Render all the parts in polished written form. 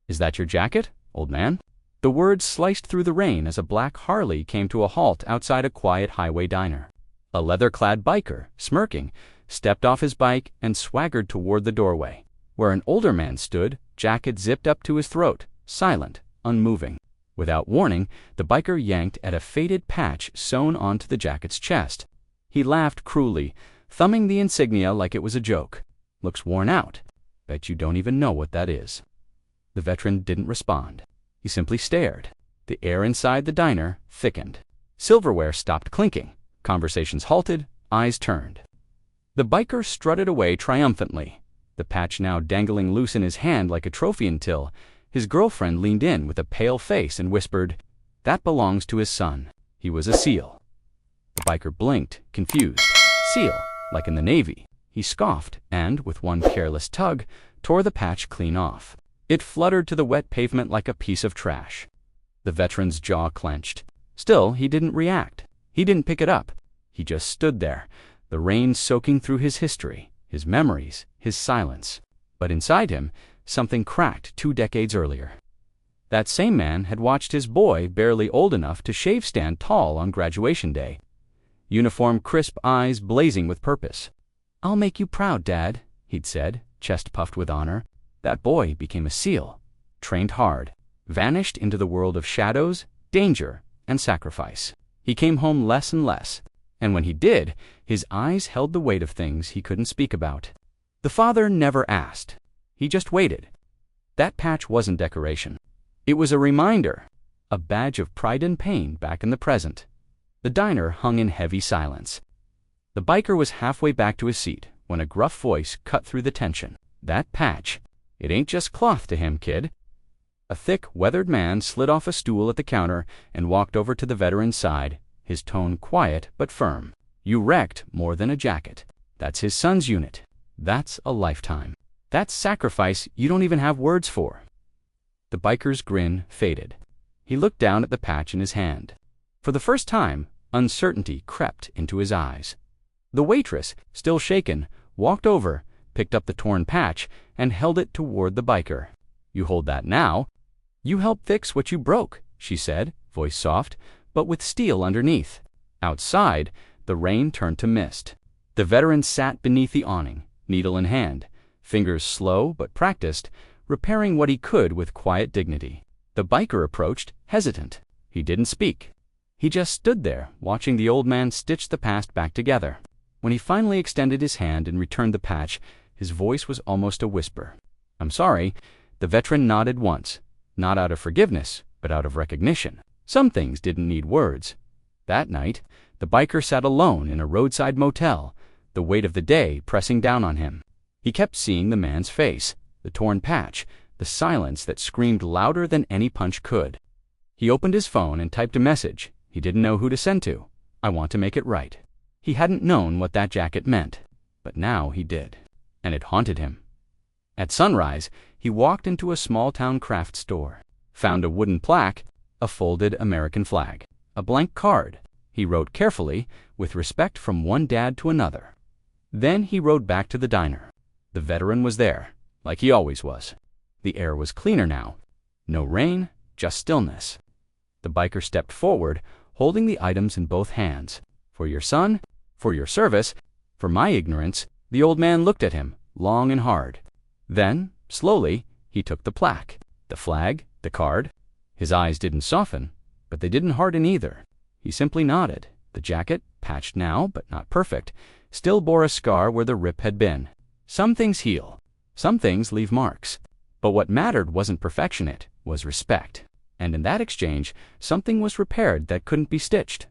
"Is that your jacket, old man?" The words sliced through the rain as a black Harley came to a halt outside a quiet highway diner. A leather-clad biker, smirking, stepped off his bike and swaggered toward the doorway, where an older man stood, jacket zipped up to his throat, silent, unmoving. Without warning, the biker yanked at a faded patch sewn onto the jacket's chest. He laughed cruelly, thumbing the insignia like it was a joke. "Looks worn out. Bet you don't even know what that is." The veteran didn't respond. He simply stared. The air inside the diner thickened. Silverware stopped clinking. Conversations halted, eyes turned. The biker strutted away triumphantly, the patch now dangling loose in his hand like a trophy until his girlfriend leaned in with a pale face and whispered, "That belongs to his son. He was a SEAL." The biker blinked, confused. "SEAL, like in the Navy." He scoffed and, with one careless tug, tore the patch clean off. It fluttered to the wet pavement like a piece of trash. The veteran's jaw clenched. Still, he didn't react. He didn't pick it up. He just stood there, the rain soaking through his history, his memories, his silence. But inside him, something cracked 2 decades earlier. That same man had watched his boy, barely old enough to shave, stand tall on graduation day. Uniform, crisp eyes blazing with purpose. "I'll make you proud, Dad," he'd said, chest puffed with honor. That boy became a SEAL, trained hard, vanished into the world of shadows, danger, and sacrifice. He came home less and less, and when he did, his eyes held the weight of things he couldn't speak about. The father never asked. He just waited. That patch wasn't decoration. It was a reminder, a badge of pride and pain back in the present. The diner hung in heavy silence. The biker was halfway back to his seat when a gruff voice cut through the tension. "That patch, it ain't just cloth to him, kid." A thick, weathered man slid off a stool at the counter and walked over to the veteran's side, his tone quiet but firm. "You wrecked more than a jacket. That's his son's unit. That's a lifetime. That's sacrifice you don't even have words for." The biker's grin faded. He looked down at the patch in his hand. For the first time, uncertainty crept into his eyes. The waitress, still shaken, walked over, picked up the torn patch, and held it toward the biker. "You hold that now. You helped fix what you broke," she said, voice soft, but with steel underneath. Outside, the rain turned to mist. The veteran sat beneath the awning, needle in hand, fingers slow but practiced, repairing what he could with quiet dignity. The biker approached, hesitant. He didn't speak. He just stood there, watching the old man stitch the past back together. When he finally extended his hand and returned the patch, his voice was almost a whisper. "I'm sorry." The veteran nodded once, not out of forgiveness, but out of recognition. Some things didn't need words. That night, the biker sat alone in a roadside motel, the weight of the day pressing down on him. He kept seeing the man's face, the torn patch, the silence that screamed louder than any punch could. He opened his phone and typed a message. He didn't know who to send to. "I want to make it right." He hadn't known what that jacket meant, but now he did, and it haunted him. At sunrise, he walked into a small-town craft store, found a wooden plaque, a folded American flag, a blank card. He wrote carefully, with respect from one dad to another. Then he rode back to the diner. The veteran was there, like he always was. The air was cleaner now. No rain, just stillness. The biker stepped forward, holding the items in both hands. "For your son, for your service, for my ignorance." The old man looked at him, long and hard. Then, slowly, he took the plaque, the flag, the card. His eyes didn't soften, but they didn't harden either. He simply nodded. The jacket, patched now but not perfect, still bore a scar where the rip had been. Some things heal. Some things leave marks. But what mattered wasn't perfection, it was respect. And in that exchange, something was repaired that couldn't be stitched.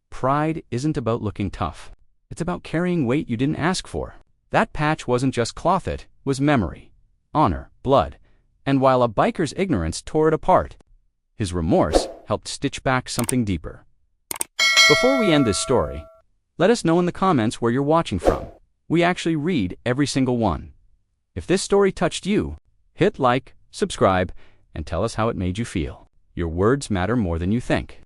Pride isn't about looking tough. It's about carrying weight you didn't ask for. That patch wasn't just cloth, it was memory, honor, blood. And while a biker's ignorance tore it apart, his remorse helped stitch back something deeper. Before we end this story, let us know in the comments where you're watching from. We actually read every single one. If this story touched you, hit like, subscribe, and tell us how it made you feel. Your words matter more than you think.